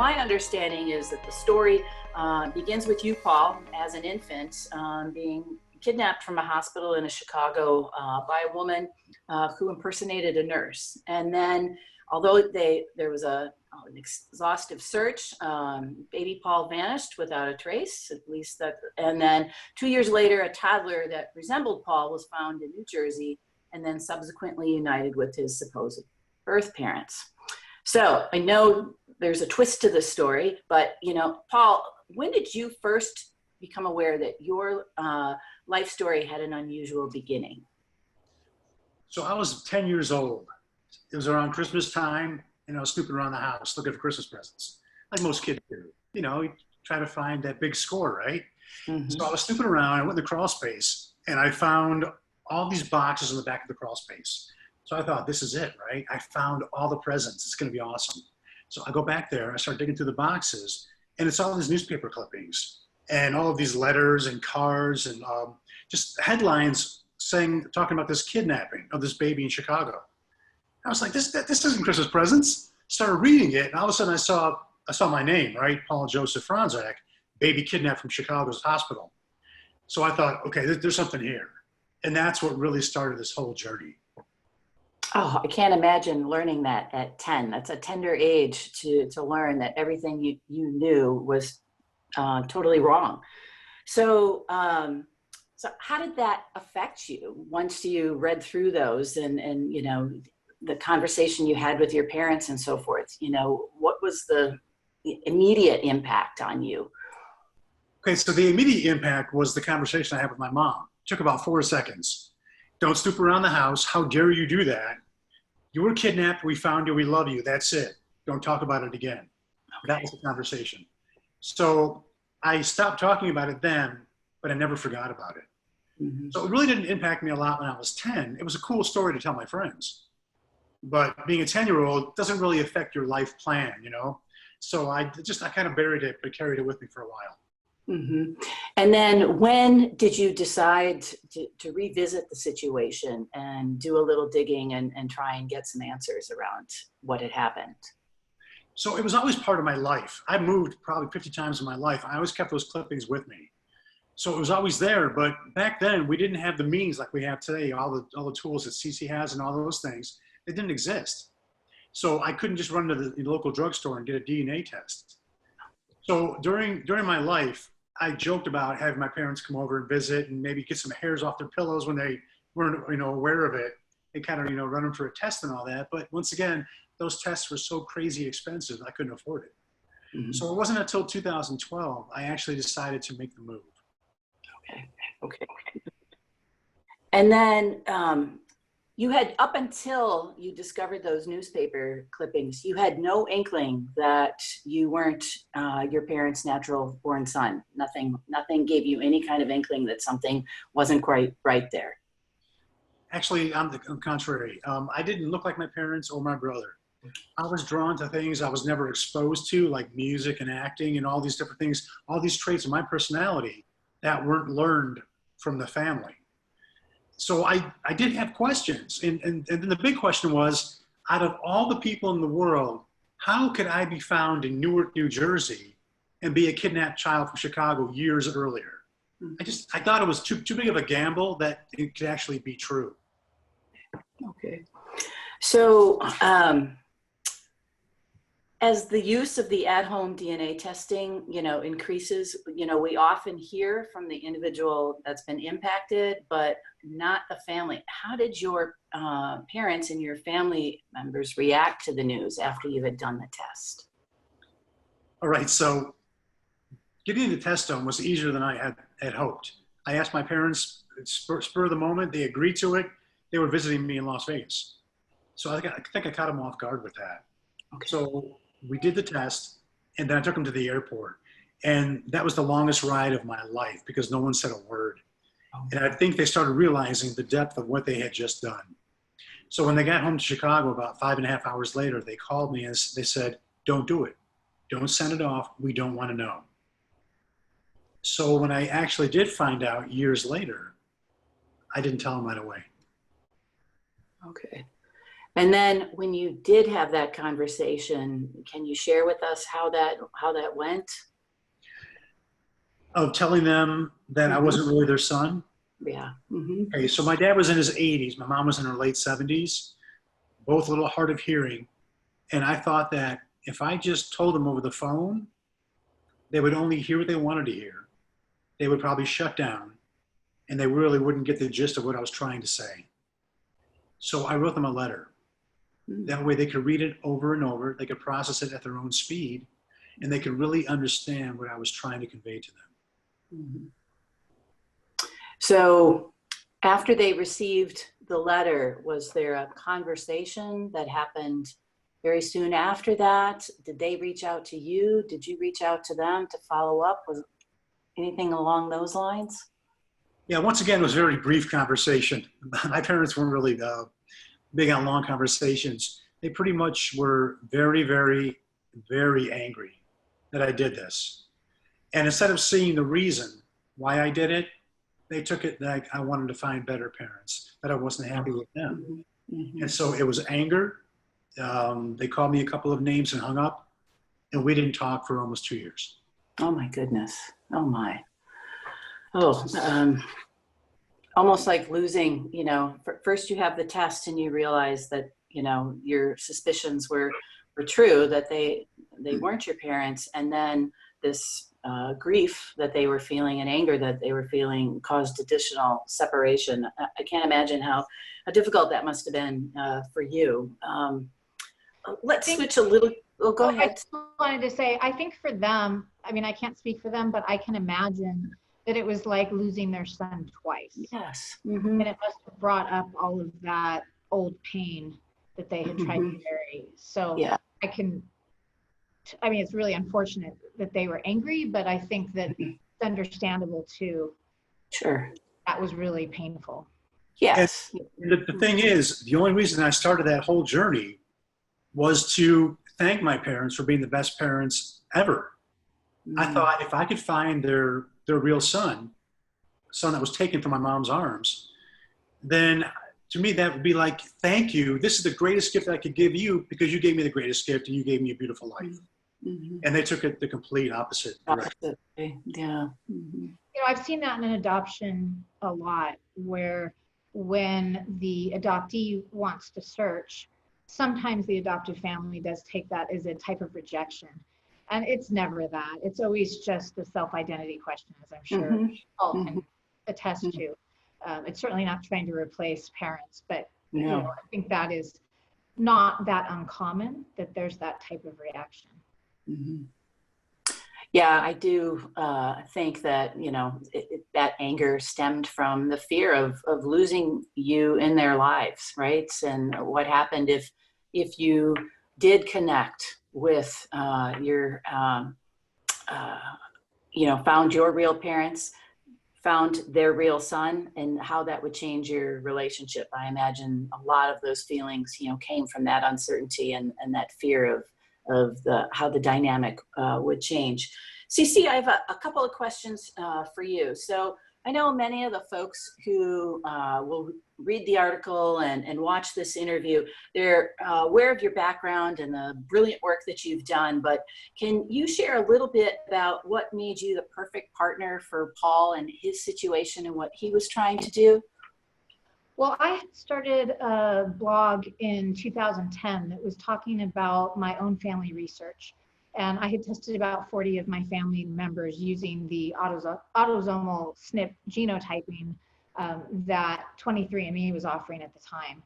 my understanding is that the story begins with you, Paul, as an infant, being kidnapped from a hospital in Chicago by a woman who impersonated a nurse. And then, although there was an exhaustive search, baby Paul vanished without a trace, at least that. And then 2 years later, a toddler that resembled Paul was found in New Jersey, and then subsequently united with his supposed birth parents. So I know there's a twist to this story, but Paul, when did you first become aware that your life story had an unusual beginning? So I was 10 years old. It was around Christmas time, and I was snooping around the house looking for Christmas presents, like most kids do. You try to find that big score, right? Mm-hmm. So I was snooping around. I went in the crawl space, and I found all these boxes in the back of the crawl space. So I thought, this is it, right? I found all the presents. It's going to be awesome. So I go back there. I start digging through the boxes, and it's all these newspaper clippings and all of these letters and cards and just headlines talking about this kidnapping of this baby in Chicago. I was like, this isn't Christmas presents. Started reading it, and all of a sudden I saw my name, right? Paul Joseph Fronczak, baby kidnapped from Chicago's hospital. So I thought, okay, there's something here. And that's what really started this whole journey. Oh, I can't imagine learning that at 10. That's a tender age to learn that everything you knew was totally wrong. So how did that affect you once you read through those and the conversation you had with your parents and so forth? What was the immediate impact on you? Okay, so the immediate impact was the conversation I had with my mom. It took about 4 seconds. Don't snoop around the house. How dare you do that? You were kidnapped. We found you. We love you. That's it. Don't talk about it again. Okay. That was the conversation. So I stopped talking about it then, but I never forgot about it. Mm-hmm. So it really didn't impact me a lot when I was 10. It was a cool story to tell my friends. But being a 10-year-old doesn't really affect your life plan, So I kind of buried it, but carried it with me for a while. Mm-hmm. And then when did you decide to revisit the situation and do a little digging and try and get some answers around what had happened? So it was always part of my life. I moved probably 50 times in my life. I always kept those clippings with me. So it was always there, but back then we didn't have the means like we have today, all the tools that CeCe has and all those things. They didn't exist. So I couldn't just run to the local drugstore and get a DNA test. So during my life, I joked about having my parents come over and visit and maybe get some hairs off their pillows when they weren't, aware of it. They kind of, run them for a test and all that. But once again, those tests were so crazy expensive, I couldn't afford it. Mm-hmm. So it wasn't until 2012, I actually decided to make the move. Okay. And then you had, up until you discovered those newspaper clippings, you had no inkling that you weren't your parents' natural born son. Nothing gave you any kind of inkling that something wasn't quite right there. Actually, I'm the contrary. I didn't look like my parents or my brother. I was drawn to things I was never exposed to, like music and acting and all these different things, all these traits of my personality that weren't learned from the family. So I did have questions. And then the big question was, out of all the people in the world, how could I be found in Newark, New Jersey and be a kidnapped child from Chicago years earlier? I thought it was too big of a gamble that it could actually be true. Okay. So as the use of the at-home DNA testing, increases, we often hear from the individual that's been impacted, but not the family. How did your parents and your family members react to the news after you had done the test? All right, so getting the test done was easier than I had hoped. I asked my parents, spur of the moment, they agreed to it. They were visiting me in Las Vegas. So I think I caught them off guard with that. Okay. So we did the test, and then I took them to the airport. And that was the longest ride of my life because no one said a word. And I think they started realizing the depth of what they had just done. So when they got home to Chicago about 5.5 hours later, they called me and they said, don't do it. Don't send it off. We don't want to know. So when I actually did find out years later, I didn't tell them right away. Okay. And then when you did have that conversation, can you share with us how that went? Of telling them that I wasn't really their son. Yeah. Mm-hmm. Okay, so my dad was in his 80s. My mom was in her late 70s, both a little hard of hearing. And I thought that if I just told them over the phone, they would only hear what they wanted to hear. They would probably shut down, and they really wouldn't get the gist of what I was trying to say. So I wrote them a letter. That way they could read it over and over. They could process it at their own speed, and they could really understand what I was trying to convey to them. Mm-hmm. So after they received the letter, was there a conversation that happened very soon after that? Did they reach out to you? Did you reach out to them to follow up? Was anything along those lines? Yeah, once again, it was a very brief conversation. My parents weren't really big on long conversations. They pretty much were very, very, very angry that I did this. And instead of seeing the reason why I did it, they took it that I wanted to find better parents, that I wasn't happy with them. Mm-hmm. And so it was anger. They called me a couple of names and hung up, and we didn't talk for almost 2 years. Oh my goodness. Oh my. Oh, almost like losing, you know, first you have the test and you realize that, you know, your suspicions were true, that they weren't your parents. And then this grief that they were feeling and anger that they were feeling caused additional separation. I can't imagine how difficult that must have been for you. Let's switch a little. Oh, go ahead. I just wanted to say, I think for them, I mean, I can't speak for them, but I can imagine that it was like losing their son twice. Yes. Mm-hmm. And it must have brought up all of that old pain that they had tried to bury. So yeah. I mean, it's really unfortunate that they were angry, but I think that it's understandable too. Sure. That was really painful. Yes. And the thing is, the only reason I started that whole journey was to thank my parents for being the best parents ever. I thought if I could find their real son that was taken from my mom's arms, then to me that would be like, thank you. This is the greatest gift I could give you because you gave me the greatest gift and you gave me a beautiful life. Mm-hmm. And they took it the complete opposite direction. Yeah. Mm-hmm. You know, I've seen that in an adoption a lot, where when the adoptee wants to search, sometimes the adopted family does take that as a type of rejection. And it's never that. It's always just the self-identity question, as I'm sure Paul can attest to. It's certainly not trying to replace parents, but you know, I think that is not that uncommon, that there's that type of reaction. Mm-hmm. Yeah, I do think that, you know, that anger stemmed from the fear of losing you in their lives, right? And what happened if you did connect with your, you know, found your real parents, found their real son, and how that would change your relationship. I imagine a lot of those feelings, you know, came from that uncertainty and that fear of how the dynamic would change. CeCe, I have a couple of questions for you. So I know many of the folks who will read the article and watch this interview, they're aware of your background and the brilliant work that you've done, but can you share a little bit about what made you the perfect partner for Paul and his situation and what he was trying to do? Well, I had started a blog in 2010 that was talking about my own family research. And I had tested about 40 of my family members using the autosomal SNP genotyping that 23andMe was offering at the time.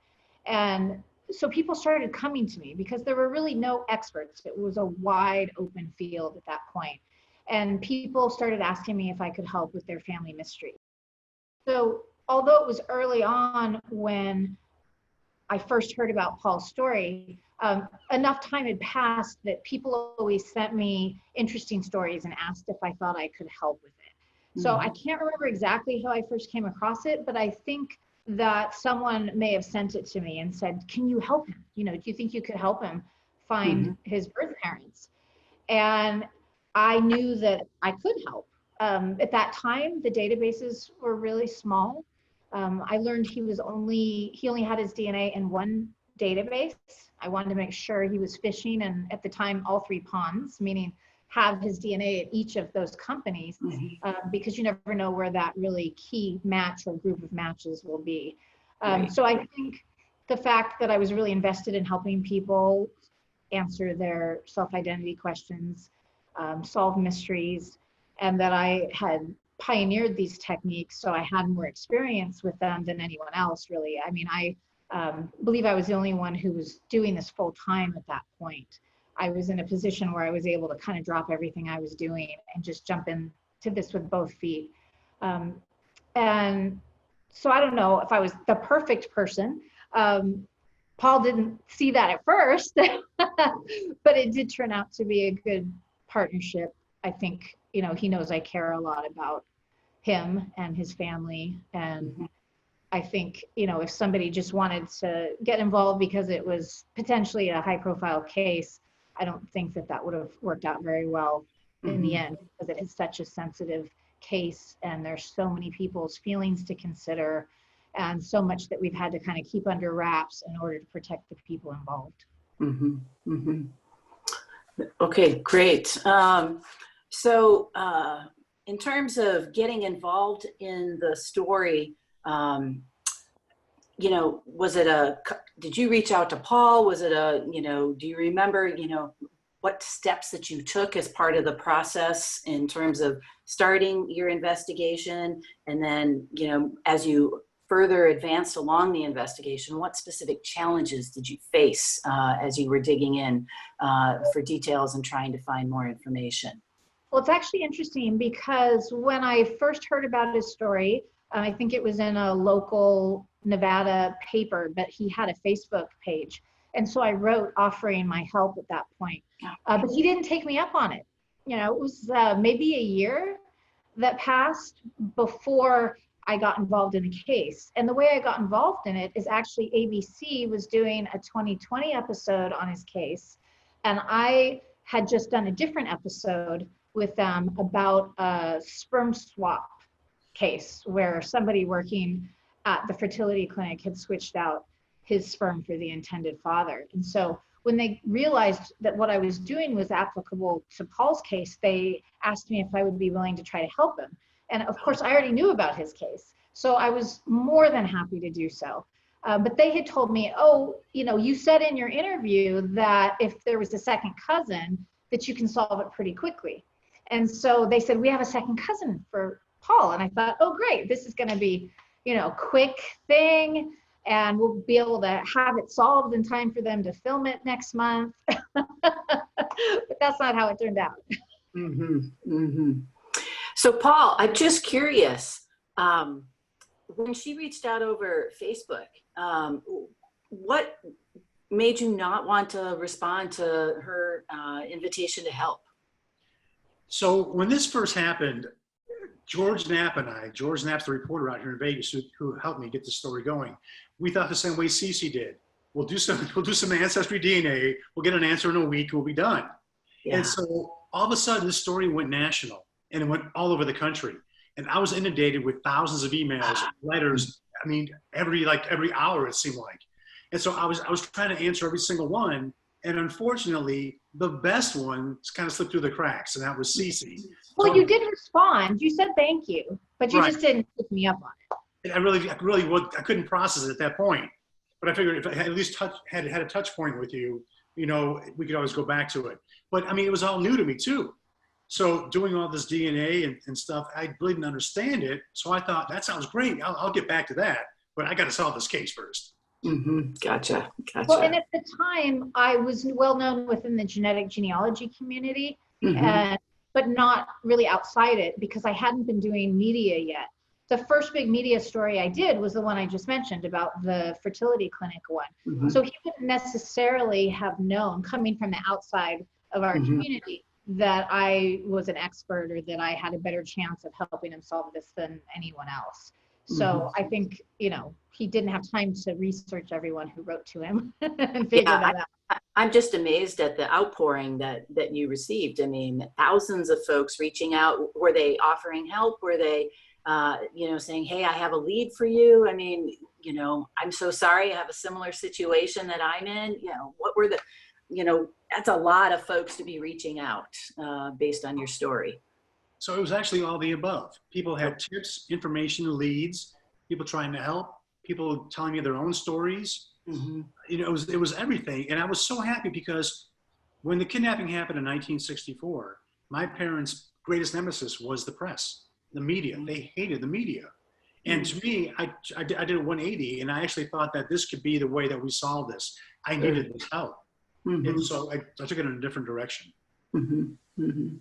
And so people started coming to me because there were really no experts. It was a wide open field at that point. And people started asking me if I could help with their family mystery. So although it was early on when I first heard about Paul's story, enough time had passed that people always sent me interesting stories and asked if I thought I could help with it. So I can't remember exactly how I first came across it, but I think that someone may have sent it to me and said, can you help him? You know, do you think you could help him find his birth parents? And I knew that I could help. At that time, the databases were really small. I learned he only had his DNA in one database. I wanted to make sure he was fishing, and at the time, all 3 ponds, meaning have his DNA at each of those companies, because you never know where that really key match or group of matches will be. So I think the fact that I was really invested in helping people answer their self-identity questions, solve mysteries, and that I had pioneered these techniques, so I had more experience with them than anyone else, really. I mean, I believe I was the only one who was doing this full time at that point. I was in a position where I was able to kind of drop everything I was doing and just jump into this with both feet. And so I don't know if I was the perfect person. Paul didn't see that at first, but it did turn out to be a good partnership. I think, you know, he knows I care a lot about him and his family. And I think, you know, if somebody just wanted to get involved because it was potentially a high profile case, I don't think that that would have worked out very well in the end, because it is such a sensitive case and there's so many people's feelings to consider and so much that we've had to kind of keep under wraps in order to protect the people involved. Okay, great. So in terms of getting involved in the story, you know, did you reach out to Paul? Was it you know, do you remember, you know, what steps that you took as part of the process in terms of starting your investigation? And then, you know, as you further advanced along the investigation, what specific challenges did you face as you were digging in for details and trying to find more information? Well, it's actually interesting because when I first heard about his story, I think it was in a local Nevada paper, but he had a Facebook page. And so I wrote offering my help at that point. But he didn't take me up on it. You know, it was maybe a year that passed before I got involved in the case. And the way I got involved in it is actually ABC was doing a 2020 episode on his case. And I had just done a different episode with them about a sperm swap case where somebody working at the fertility clinic had switched out his sperm for the intended father. And so when they realized that what I was doing was applicable to Paul's case, they asked me if I would be willing to try to help him. And of course, I already knew about his case, so I was more than happy to do so. But they had told me, oh, you know, you said in your interview that if there was a second cousin, that you can solve it pretty quickly. And so they said, we have a second cousin for Paul. And I thought, oh, great, this is going to be, you know, quick thing. And we'll be able to have it solved in time for them to film it next month. But that's not how it turned out. So Paul, I'm just curious, when she reached out over Facebook, what made you not want to respond to her invitation to help? So when this first happened, George Knapp and I, George Knapp's the reporter out here in Vegas who helped me get the story going. We thought the same way CeCe did. We'll do some ancestry DNA. We'll get an answer in a week. We'll be done. Yeah. And so all of a sudden, this story went national and it went all over the country. And I was inundated with thousands of emails, letters. I mean, every hour it seemed like. And so I was trying to answer every single one. And unfortunately, the best one kind of slipped through the cracks, and that was CeCe. Well, you did respond. You said thank you, but you just didn't pick me up on it. I couldn't process it at that point. But I figured if I had at least had a touch point with you, you know, we could always go back to it. But I mean, it was all new to me too. So doing all this DNA and stuff, I really didn't understand it. So I thought, that sounds great. I'll get back to that. But I got to solve this case first. Gotcha. Well, and at the time, I was well known within the genetic genealogy community, but not really outside it because I hadn't been doing media yet. The first big media story I did was the one I just mentioned about the fertility clinic one. So he wouldn't necessarily have known, coming from the outside of our community, that I was an expert or that I had a better chance of helping him solve this than anyone else. So I think, you know, he didn't have time to research everyone who wrote to him and figure that out. I'm just amazed at the outpouring that you received. I mean, thousands of folks reaching out. Were they offering help? Were they saying, hey, I have a lead for you. I mean, I'm so sorry, I have a similar situation that I'm in. What were the, that's a lot of folks to be reaching out based on your story. So it was actually all the above. People had tips, information, leads, people trying to help, people telling me their own stories. Mm-hmm. It was everything. And I was so happy because when the kidnapping happened in 1964, my parents' greatest nemesis was the press, the media. They hated the media. And to me, I did a 180, and I actually thought that this could be the way that we solve this. I needed this help. Mm-hmm. And so I took it in a different direction. Mm-hmm. Mm-hmm.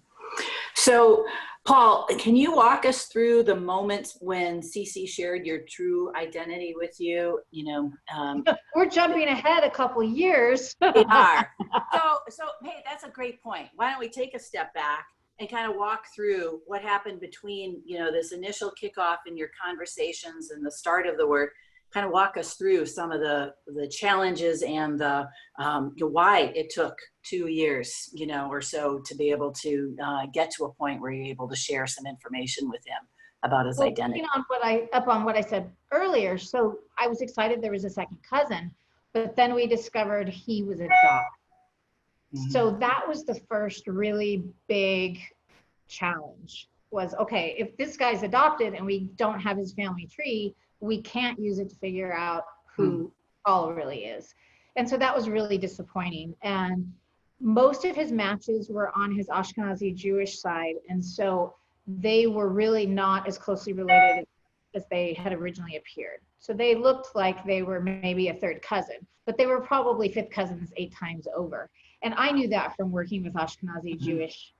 So, Paul, can you walk us through the moments when CeCe shared your true identity with you? We're jumping ahead a couple years. We are. So, hey, that's a great point. Why don't we take a step back and kind of walk through what happened between, this initial kickoff in your conversations and the start of the work. Kind of walk us through some of the challenges and the why it took 2 years, or so to be able to get to a point where you're able to share some information with him about his identity. On what I said earlier, so I was excited there was a second cousin, but then we discovered he was adopted. Mm-hmm. So that was the first really big challenge. Was okay, if this guy's adopted and we don't have his family tree, we can't use it to figure out who Paul really is. And so that was really disappointing. And most of his matches were on his Ashkenazi Jewish side. And so they were really not as closely related as they had originally appeared. So they looked like they were maybe a third cousin, but they were probably fifth cousins 8 times over. And I knew that from working with Ashkenazi Jewish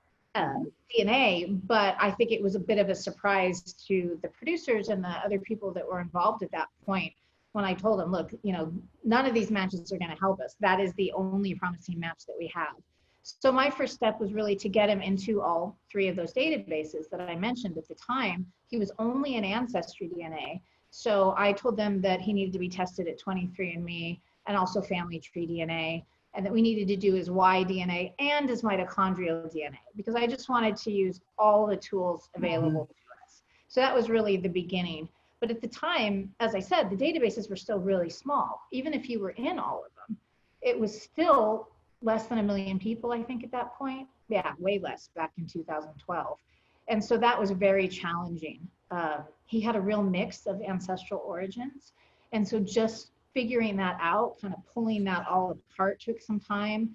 DNA, but I think it was a bit of a surprise to the producers and the other people that were involved at that point when I told them, look, none of these matches are going to help us. That is the only promising match that we have. So my first step was really to get him into all 3 of those databases that I mentioned at the time. He was only in Ancestry DNA. So I told them that he needed to be tested at 23andMe and also Family Tree DNA, and that we needed to do his Y DNA and his mitochondrial DNA, because I just wanted to use all the tools available to us. So that was really the beginning. But at the time, as I said, the databases were still really small. Even if you were in all of them, it was still less than 1 million people, I think, at that point. Yeah, way less back in 2012. And so that was very challenging. He had a real mix of ancestral origins. And so just figuring that out, kind of pulling that all apart took some time.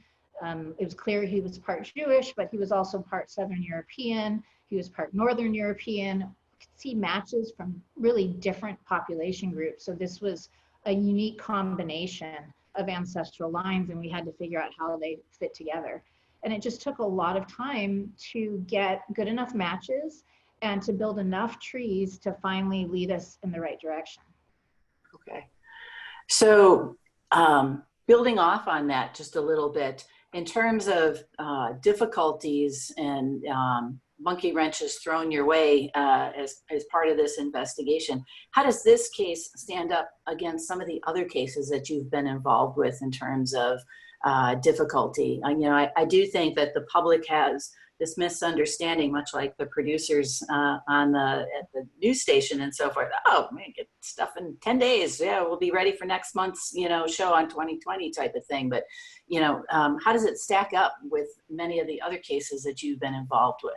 It was clear he was part Jewish, but he was also part Southern European. He was part Northern European. You could see matches from really different population groups. So this was a unique combination of ancestral lines, and we had to figure out how they fit together. And it just took a lot of time to get good enough matches and to build enough trees to finally lead us in the right direction. Okay. So building off on that just a little bit, in terms of difficulties and monkey wrenches thrown your way as part of this investigation, how does this case stand up against some of the other cases that you've been involved with in terms of difficulty? I do think that the public has this misunderstanding, much like the producers at the news station and so forth. Oh, man, get stuff in 10 days. Yeah, we'll be ready for next month's, show on 2020 type of thing. But, how does it stack up with many of the other cases that you've been involved with?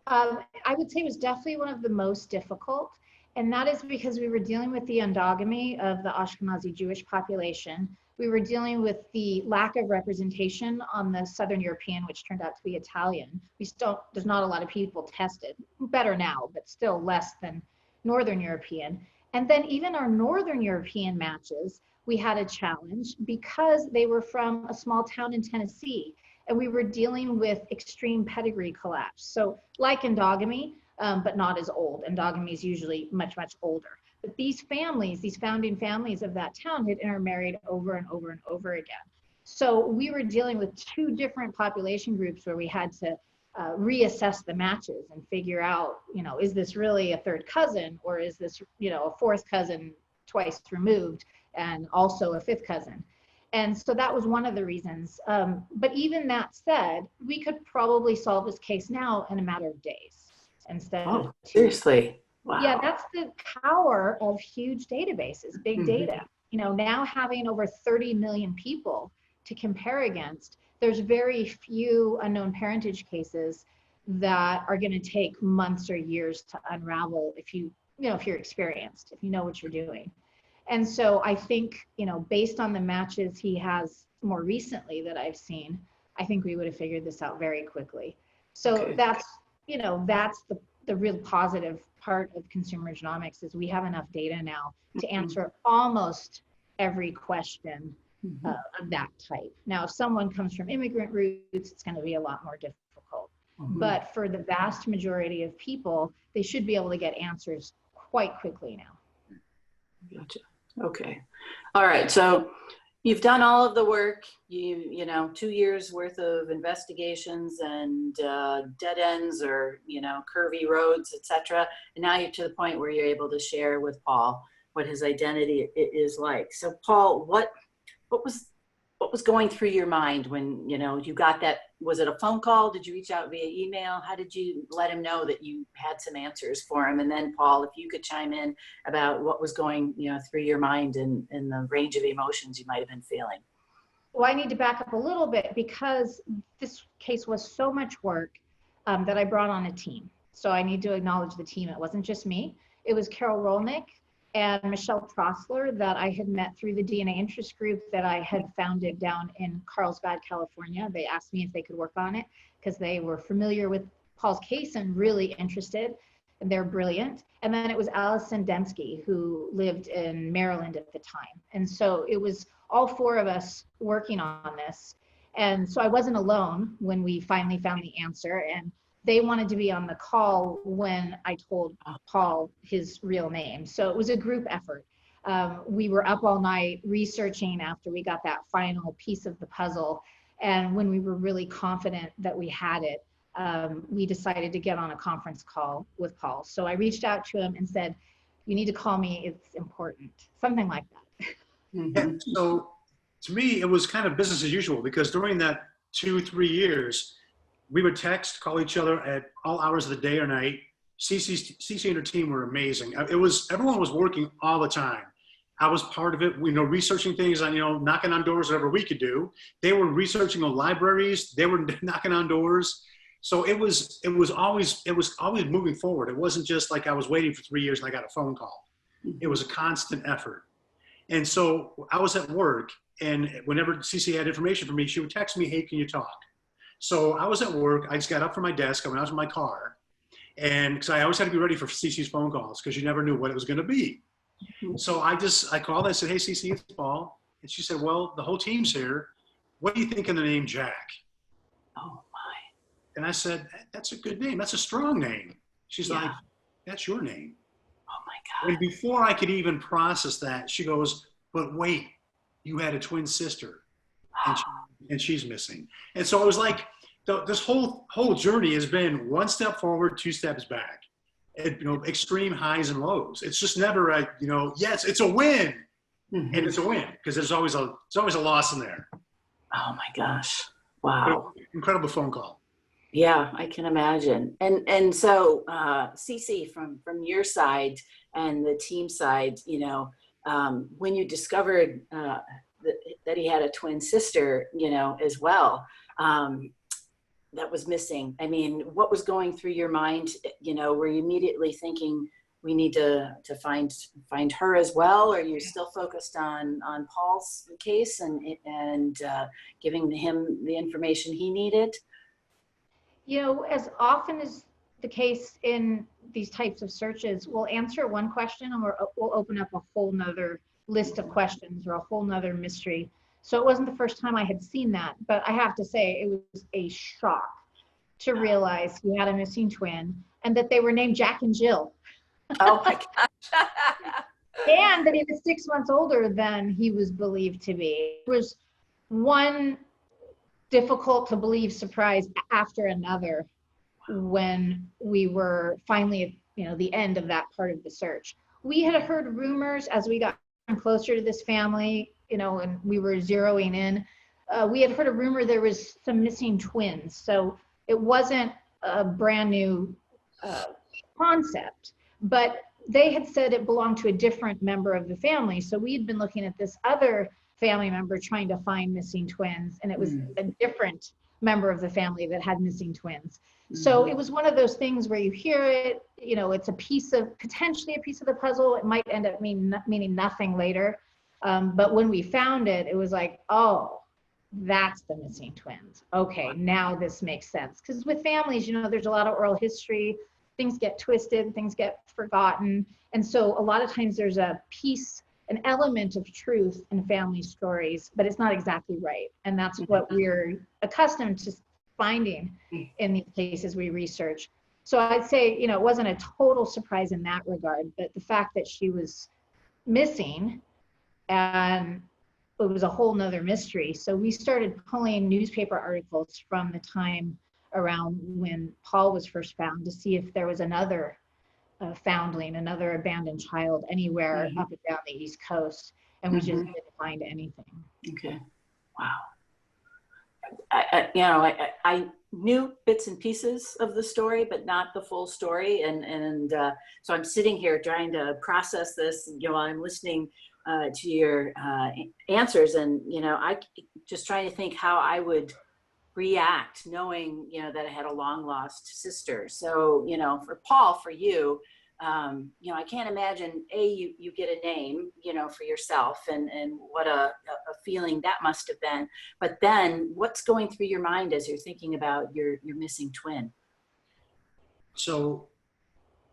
I would say it was definitely one of the most difficult. And that is because we were dealing with the endogamy of the Ashkenazi Jewish population. We were dealing with the lack of representation on the Southern European, which turned out to be Italian. There's not a lot of people tested, better now, but still less than Northern European. And then even our Northern European matches, we had a challenge because they were from a small town in Tennessee, and we were dealing with extreme pedigree collapse. So like endogamy, but not as old. Endogamy is usually much, much older. But these families, these founding families of that town had intermarried over and over and over again. So we were dealing with 2 different population groups where we had to reassess the matches and figure out, is this really a third cousin, or is this, a fourth cousin twice removed and also a fifth cousin? And so that was one of the reasons. But even that said, we could probably solve this case now in a matter of days. instead Oh, of 2. seriously? Wow. Yeah, that's the power of huge databases, big data. You know, now having over 30 million people to compare against, there's very few unknown parentage cases that are going to take months or years to unravel if if you're experienced, if you know what you're doing. And so I think, based on the matches he has more recently that I've seen, I think we would have figured this out very quickly. So that's the real positive part of consumer genomics is we have enough data now to answer almost every question of that type. Now, if someone comes from immigrant roots, it's going to be a lot more difficult. But for the vast majority of people, they should be able to get answers quite quickly now. Gotcha. Okay. All right. So you've done all of the work, 2 years worth of investigations and dead ends or, curvy roads, etc. And now you're to the point where you're able to share with Paul what his identity is like. So Paul, what was going through your mind when, you got that? Was it a phone call? Did you reach out via email? How did you let him know that you had some answers for him? And then Paul, if you could chime in about what was going, through your mind and the range of emotions you might have been feeling. Well, I need to back up a little bit because this case was so much work that I brought on a team. So I need to acknowledge the team. It wasn't just me. It was Carol Rolnick and Michelle Trostler that I had met through the DNA interest group that I had founded down in Carlsbad, California. They asked me if they could work on it because they were familiar with Paul's case and really interested, and they're brilliant. And then it was Allison Dembski, who lived in Maryland at the time. And so it was all 4 of us working on this. And so I wasn't alone when we finally found the answer, and they wanted to be on the call when I told Paul his real name. So it was a group effort. We were up all night researching after we got that final piece of the puzzle. And when we were really confident that we had it, we decided to get on a conference call with Paul. So I reached out to him and said, "You need to call me, it's important." Something like that. Yeah, so to me, it was kind of business as usual because during that 2-3 years, we would text, call each other at all hours of the day or night. CeCe and her team were amazing. Everyone was working all the time. I was part of it, researching things on, knocking on doors, whatever we could do. They were researching on libraries. They were knocking on doors. So it was always moving forward. It wasn't just like I was waiting for 3 years and I got a phone call. It was a constant effort. And so I was at work, and whenever CeCe had information for me, she would text me, "Hey, can you talk?" So I was at work. I just got up from my desk. I went out to my car, and because I always had to be ready for CeCe's phone calls because you never knew what it was going to be. So I called. I said, "Hey, CeCe, it's Paul," and she said, "Well, the whole team's here. What do you think of the name Jack?" Oh my! And I said, "That's a good name. That's a strong name." She's like, "That's your name." Oh my God! And before I could even process that, she goes, "But wait, you had a twin sister, and she's missing." And so I was like, this whole journey has been 1 step forward, 2 steps back. Extreme highs and lows. It's just never yes, it's a win, and it's a win because there's always a loss in there. Oh my gosh! Wow! Incredible phone call. Yeah, I can imagine. And so CeCe, from your side and the team side, when you discovered that he had a twin sister, as well, that was missing. I mean, what was going through your mind? Were you immediately thinking we need to find her as well, or you're still focused on Paul's case and giving him the information he needed? As often as the case in these types of searches, we'll answer one question and we'll open up a whole nother list of questions or a whole nother mystery. So it wasn't the first time I had seen that, but I have to say it was a shock to realize he had a missing twin and that they were named Jack and Jill. Oh my gosh. And that he was 6 months older than he was believed to be. It was one difficult to believe surprise after another when we were finally at the end of that part of the search. We had heard rumors as we got closer to this family, and we were zeroing in. We had heard a rumor there was some missing twins. So it wasn't a brand new concept, but they had said it belonged to a different member of the family. So we had been looking at this other family member trying to find missing twins, and it was a different member of the family that had missing twins. So it was one of those things where you hear it, you know, it's potentially a piece of the puzzle. It might end up meaning nothing later. But when we found it, it was like, oh, that's the missing twins. Okay, now this makes sense. Because with families, you know, there's a lot of oral history, things get twisted, things get forgotten. And so a lot of times there's an element of truth in family stories, but it's not exactly right. And that's what we're accustomed to finding in these cases we research. So I'd say, you know, it wasn't a total surprise in that regard, but the fact that she was missing, and it was a whole nother mystery. So we started pulling newspaper articles from the time around when Paul was first found to see if there was another foundling, another abandoned child anywhere up and down the East Coast. And we just didn't find anything. Okay. Wow. I knew bits and pieces of the story, but not the full story. And so I'm sitting here trying to process this, you know, while I'm listening to your answers, and, you know, I just trying to think how I would react knowing, you know, that I had a long lost sister. So, you know, for Paul, for you, you know, I can't imagine, you get a name, you know, for yourself, and what a feeling that must have been. But then what's going through your mind as you're thinking about your missing twin? So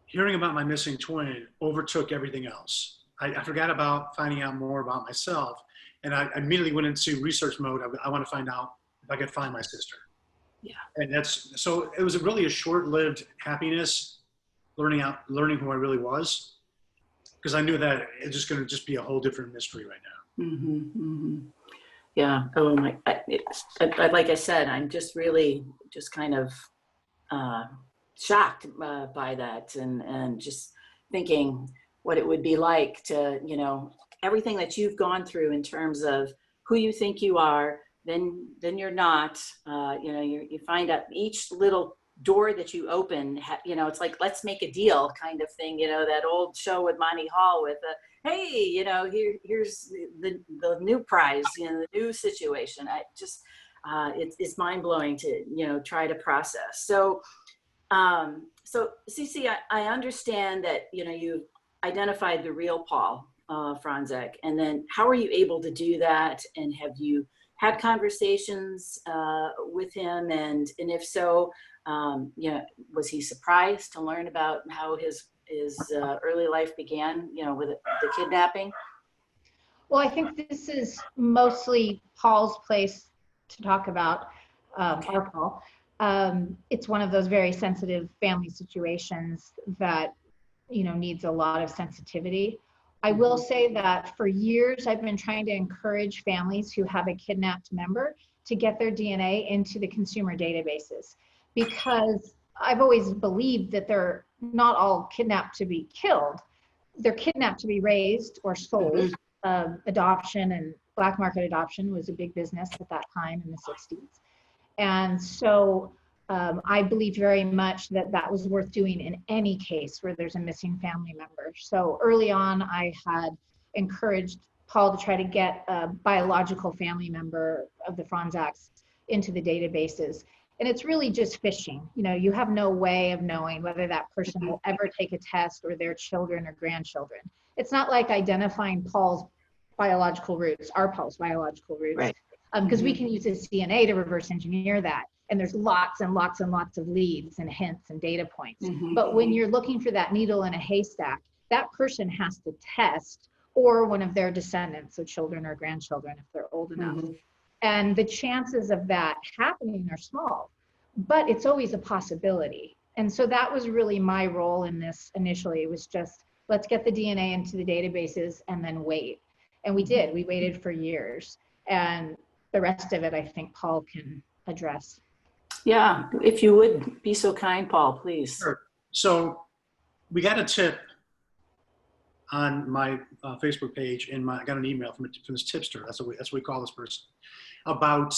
hearing about my missing twin overtook everything else. I forgot about finding out more about myself, and I immediately went into research mode. I want to find out if I could find my sister. Yeah. And so it was really a short-lived happiness, learning who I really was, because I knew that it's just going to just be a whole different mystery right now. Yeah. Oh my, like I said, I'm just really just kind of shocked by that, and just thinking what it would be like to, you know, everything that you've gone through in terms of who you think you are, then you're not, you know, you find out each little door that you open, you know, it's like, let's make a deal kind of thing, you know, that old show with Monty Hall with hey, you know, here's the new prize, you know, the new situation. I just, it's mind blowing to, you know, try to process. So, so CeCe, I understand that, you know, you identified the real Paul Fronczak, and then how are you able to do that? And have you had conversations with him? And if so, you know, was he surprised to learn about how his early life began, you know, with the kidnapping? Well, I think this is mostly Paul's place to talk about, our Paul. It's one of those very sensitive family situations that, you know, needs a lot of sensitivity. I will say that for years, I've been trying to encourage families who have a kidnapped member to get their DNA into the consumer databases, because I've always believed that they're not all kidnapped to be killed. They're kidnapped to be raised or sold. Adoption and black market adoption was a big business at that time in the 60s. And so I believed very much that that was worth doing in any case where there's a missing family member. So early on, I had encouraged Paul to try to get a biological family member of the Fronczaks into the databases. And it's really just fishing. You know, you have no way of knowing whether that person will ever take a test, or their children or grandchildren. It's not like identifying Paul's biological roots, our Paul's biological roots, right? Because we can use his DNA to reverse engineer that. And there's lots and lots and lots of leads and hints and data points. But when you're looking for that needle in a haystack, that person has to test, or one of their descendants, so children or grandchildren if they're old enough. And the chances of that happening are small, but it's always a possibility. And so that was really my role in this initially. It was just, let's get the DNA into the databases and then wait. And we did. We waited for years. And the rest of it, I think Paul can address. Yeah, if you would be so kind, Paul, please. Sure. So we got a tip on my Facebook page, and I got an email from this tipster. That's what we call this person, about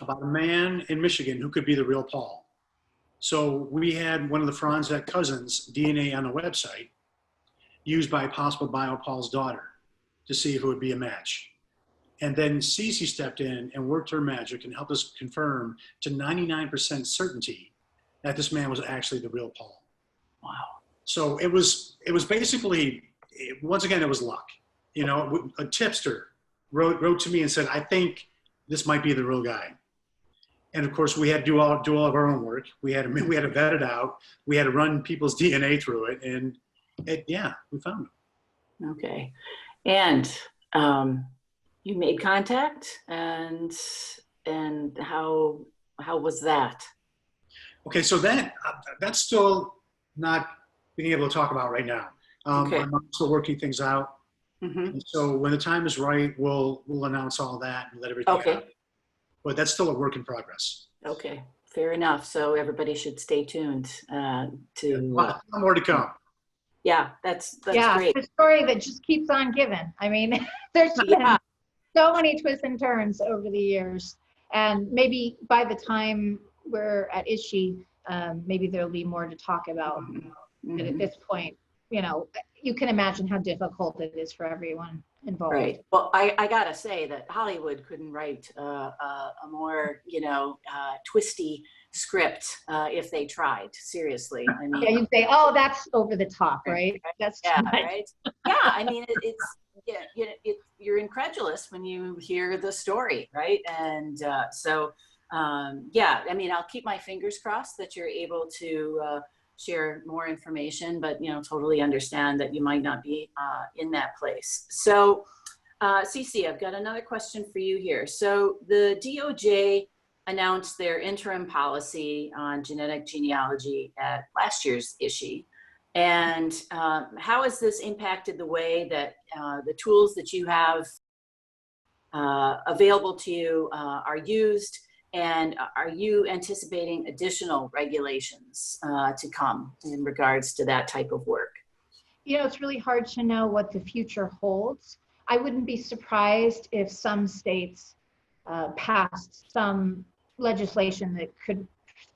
a man in Michigan who could be the real Paul. So we had one of the Fronczak cousins' DNA on the website used by possible bio Paul's daughter to see if it would be a match. And then CeCe stepped in and worked her magic and helped us confirm to 99% certainty that this man was actually the real Paul. Wow. So it was basically, once again, it was luck. You know, a tipster wrote to me and said, I think this might be the real guy. And of course, we had to do all of our own work. We had to vet it out. We had to run people's DNA through it, and yeah, we found him. Okay, and you made contact, and how was that? Okay, so that's still not being able to talk about right now. Okay. I'm still working things out. Mm-hmm. And so when the time is right, we'll announce all that and let everything out. But that's still a work in progress. Okay, fair enough. So everybody should stay tuned to. A lot more to come. Yeah, that's yeah, great. It's a story that just keeps on giving. I mean, there's been so many twists and turns over the years, and maybe by the time we're at ISHI, maybe there'll be more to talk about. Mm-hmm. But at this point, you know, you can imagine how difficult it is for everyone involved. Right. Well, I gotta say that Hollywood couldn't write a more, twisty script if they tried. Seriously, I mean. Yeah, you say, oh, that's over the top, right? That's yeah, right. Yeah, I mean, you're incredulous when you hear the story, right? And yeah, I mean, I'll keep my fingers crossed that you're able to share more information, but totally understand that you might not be in that place. So CeCe, I've got another question for you here. So the DOJ announced their interim policy on genetic genealogy at last year's ISHI. And how has this impacted the way that the tools that you have available to you are used? And are you anticipating additional regulations to come in regards to that type of work? It's really hard to know what the future holds. I wouldn't be surprised if some states passed some legislation that could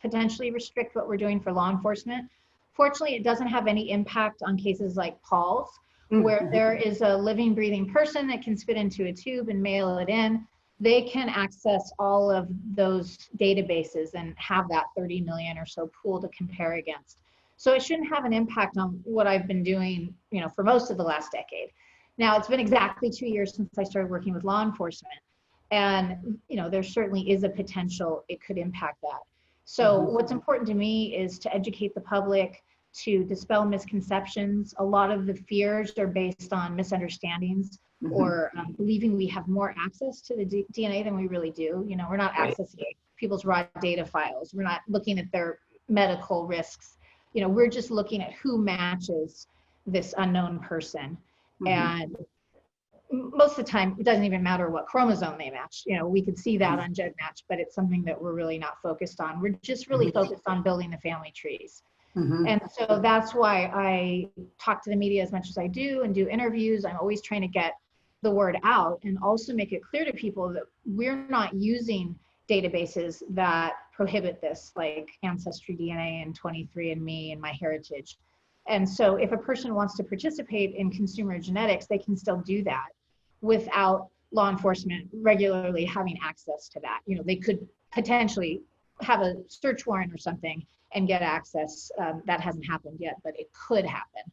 potentially restrict what we're doing for law enforcement. Fortunately, it doesn't have any impact on cases like Paul's, where there is a living, breathing person that can spit into a tube and mail it in. They can access all of those databases and have that 30 million or so pool to compare against. So it shouldn't have an impact on what I've been doing, for most of the last decade. Now, it's been exactly 2 years since I started working with law enforcement. And, there certainly is a potential it could impact that. So what's important to me is to educate the public, to dispel misconceptions. A lot of the fears are based on misunderstandings or believing we have more access to the DNA than we really do. We're not accessing people's raw data files. We're not looking at their medical risks. We're just looking at who matches this unknown person. And most of the time, it doesn't even matter what chromosome they match. We could see that on GEDmatch, but it's something that we're really not focused on. We're just really focused on building the family trees. And so that's why I talk to the media as much as I do and do interviews. I'm always trying to get the word out and also make it clear to people that we're not using databases that prohibit this, like Ancestry DNA and 23andMe and MyHeritage. And so if a person wants to participate in consumer genetics, they can still do that without law enforcement regularly having access to that. They could potentially have a search warrant or something and get access. That hasn't happened yet, but it could happen.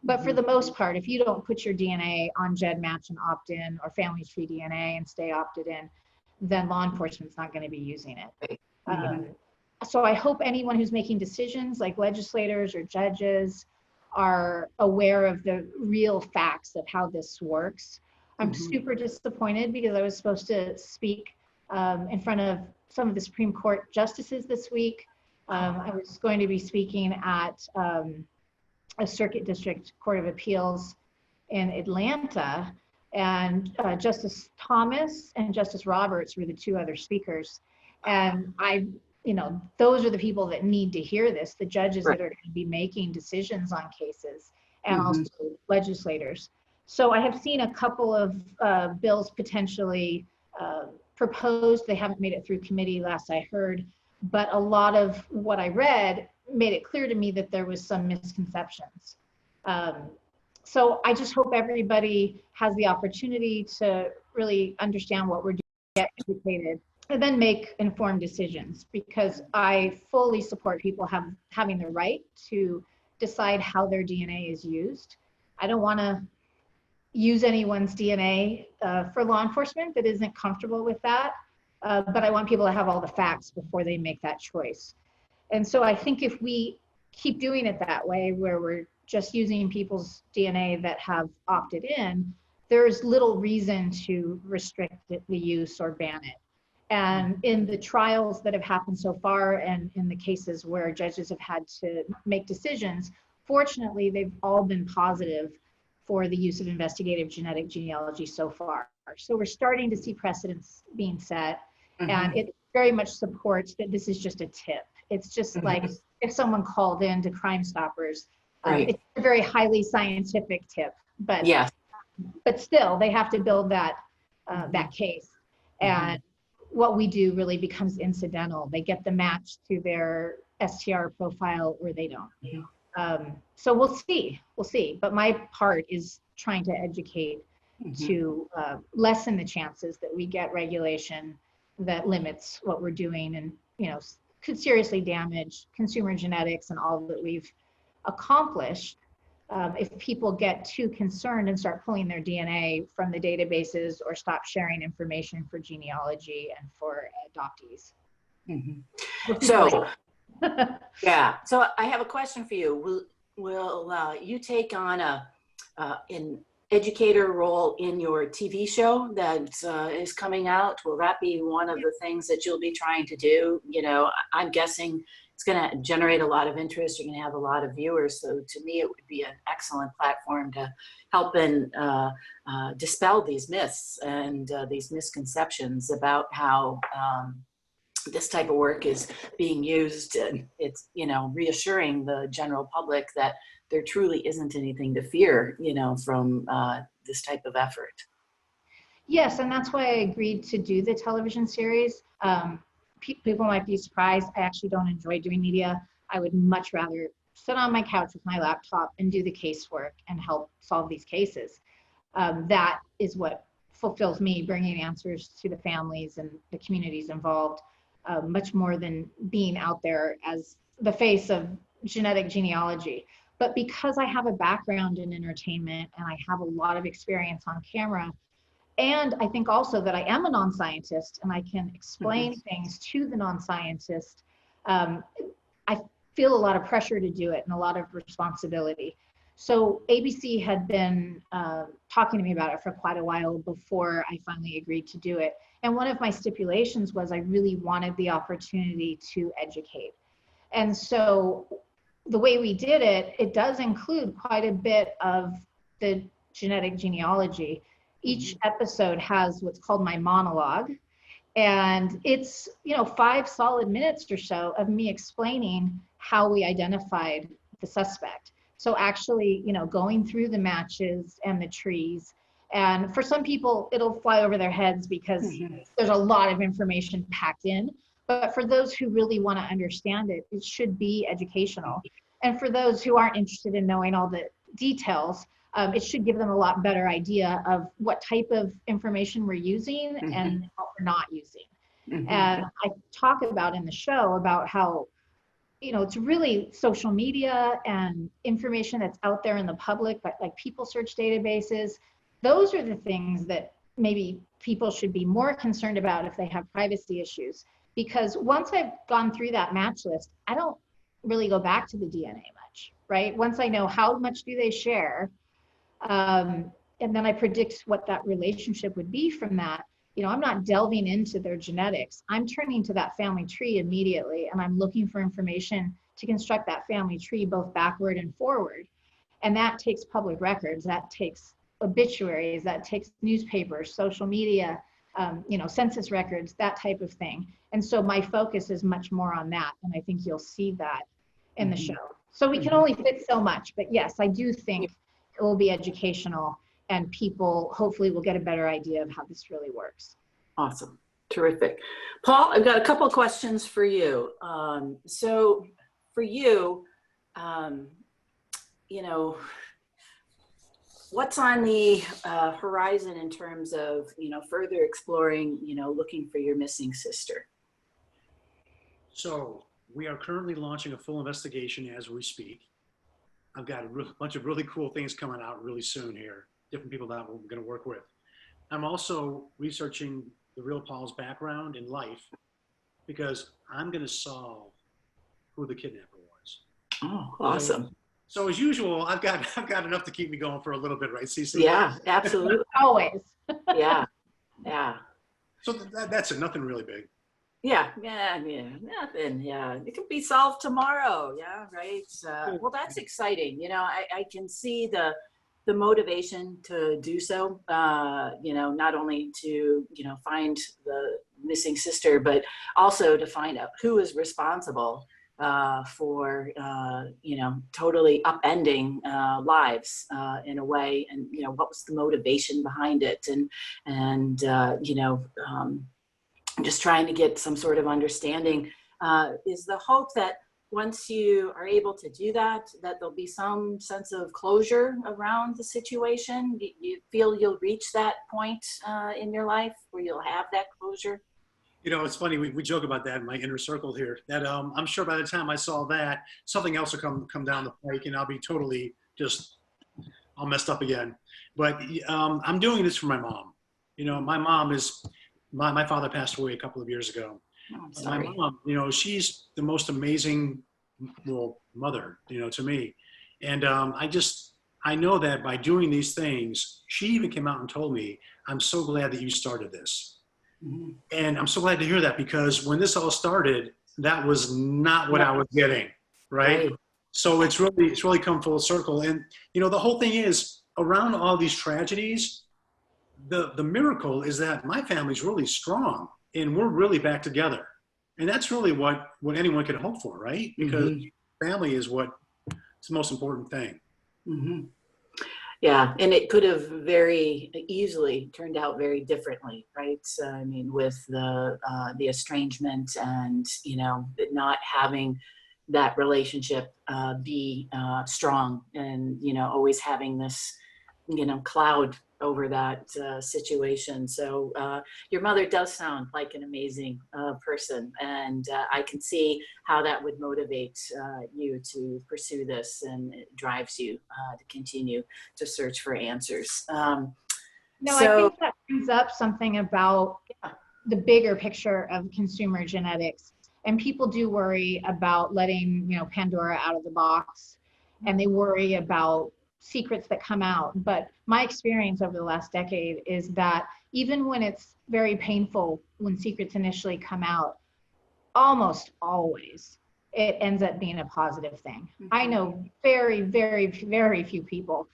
But for the most part, if you don't put your DNA on GEDmatch and opt in, or Family Tree DNA and stay opted in, then law enforcement's not going to be using it. So I hope anyone who's making decisions, like legislators or judges, are aware of the real facts of how this works. I'm super disappointed because I was supposed to speak in front of some of the Supreme Court justices this week. I was going to be speaking at a Circuit District Court of Appeals in Atlanta, and Justice Thomas and Justice Roberts were the two other speakers. And those are the people that need to hear this, the judges that are going to be making decisions on cases, and also legislators. So I have seen a couple of bills potentially proposed. They haven't made it through committee last I heard, but a lot of what I read made it clear to me that there was some misconceptions. So I just hope everybody has the opportunity to really understand what we're doing, get educated, and then make informed decisions, because I fully support people having the right to decide how their DNA is used. I don't want to use anyone's DNA for law enforcement that isn't comfortable with that, but I want people to have all the facts before they make that choice. And so I think if we keep doing it that way, where we're just using people's DNA that have opted in, there's little reason to restrict the use or ban it. And in the trials that have happened so far, and in the cases where judges have had to make decisions, fortunately, they've all been positive for the use of investigative genetic genealogy so far. So we're starting to see precedents being set, and it very much supports that this is just a tip. It's just like if someone called in to Crime Stoppers, it's a very highly scientific tip, but but still they have to build that that case. And what we do really becomes incidental. They get the match to their STR profile or they don't. So we'll see. But my part is trying to educate to lessen the chances that we get regulation that limits what we're doing and, you know, could seriously damage consumer genetics and all that we've accomplished if people get too concerned and start pulling their DNA from the databases or stop sharing information for genealogy and for adoptees. So, yeah. So I have a question for you. Will you take on an educator role in your TV show that is coming out? Will that be one of the things that you'll be trying to do? You know, I'm guessing it's going to generate a lot of interest. You're going to have a lot of viewers. So to me, it would be an excellent platform to help and dispel these myths and these misconceptions about how this type of work is being used. And it's, you know, reassuring the general public that there truly isn't anything to fear, you know, from this type of effort. Yes, and that's why I agreed to do the television series. People might be surprised. I actually don't enjoy doing media. I would much rather sit on my couch with my laptop and do the casework and help solve these cases. That is what fulfills me, bringing answers to the families and the communities involved, much more than being out there as the face of genetic genealogy. But because I have a background in entertainment and I have a lot of experience on camera, and I think also that I am a non-scientist and I can explain things to the non-scientist, I feel a lot of pressure to do it and a lot of responsibility. So ABC had been talking to me about it for quite a while before I finally agreed to do it. And one of my stipulations was I really wanted the opportunity to educate. And so the way we did it, it does include quite a bit of the genetic genealogy. Each episode has what's called my monologue. And it's, you know, 5 solid minutes or so of me explaining how we identified the suspect. So actually, you know, going through the matches and the trees. And for some people, it'll fly over their heads because there's a lot of information packed in. But for those who really want to understand it, it should be educational. And for those who aren't interested in knowing all the details, it should give them a lot better idea of what type of information we're using and what we're not using. And I talk about in the show about how, you know, it's really social media and information that's out there in the public, but like people search databases. Those are the things that maybe people should be more concerned about if they have privacy issues. Because once I've gone through that match list, I don't really go back to the DNA much, right? Once I know how much do they share, and then I predict what that relationship would be from that, you know, I'm not delving into their genetics. I'm turning to that family tree immediately, and I'm looking for information to construct that family tree both backward and forward. And that takes public records, that takes obituaries, that takes newspapers, social media, you know, census records, that type of thing. And so my focus is much more on that, and I think you'll see that in the show. So we can only fit so much, but yes, I do think it will be educational, and people hopefully will get a better idea of how this really works. Awesome. Terrific. Paul, I've got a couple of questions for you. So for you, you know, what's on the horizon in terms of, you know, further exploring, you know, looking for your missing sister? So we are currently launching a full investigation as we speak. I've got a bunch of really cool things coming out really soon here, different people that we're going to work with. I'm also researching the real Paul's background in life because I'm going to solve who the kidnapper was. Oh, awesome. So as usual, I've got enough to keep me going for a little bit, right, CeCe? Yeah, absolutely. Always. Yeah, yeah. So that's it, nothing really big. Yeah, nothing. Yeah, it can be solved tomorrow. Yeah, right. Well, that's exciting. You know, I can see the motivation to do so. You know, not only to, you know, find the missing sister, but also to find out who is responsible for you know, totally upending lives in a way, and you know, what was the motivation behind it, and you know. Just trying to get some sort of understanding. Is the hope that once you are able to do that, that there'll be some sense of closure around the situation? You feel you'll reach that point in your life where you'll have that closure? You know, it's funny, we joke about that in my inner circle here, that I'm sure by the time I saw that, something else will come down the pike and I'll be totally just all messed up again. But I'm doing this for my mom. You know, my mom is, my father passed away a couple of years ago. Oh, I'm sorry. My mom, you know, she's the most amazing, well, mother, you know, to me. And I know that by doing these things, she even came out and told me, I'm so glad that you started this. Mm-hmm. And I'm so glad to hear that, because when this all started, that was not what I was getting, right? So it's really come full circle. And, you know, the whole thing is, around all these tragedies, the miracle is that my family's really strong and we're really back together. And that's really what anyone can hope for, right? Because family is what's the most important thing. Mm-hmm. Yeah, and it could have very easily turned out very differently, right? I mean, with the estrangement and, you know, not having that relationship be strong, and, you know, always having this, you know, cloud over that situation. So your mother does sound like an amazing person, and I can see how that would motivate you to pursue this, and it drives you to continue to search for answers. No, I think that brings up something about the bigger picture of consumer genetics. And people do worry about letting, you know, Pandora out of the box, and they worry about secrets that come out. But my experience over the last decade is that even when it's very painful, when secrets initially come out, almost always it ends up being a positive thing. Mm-hmm. I know very, very, very few people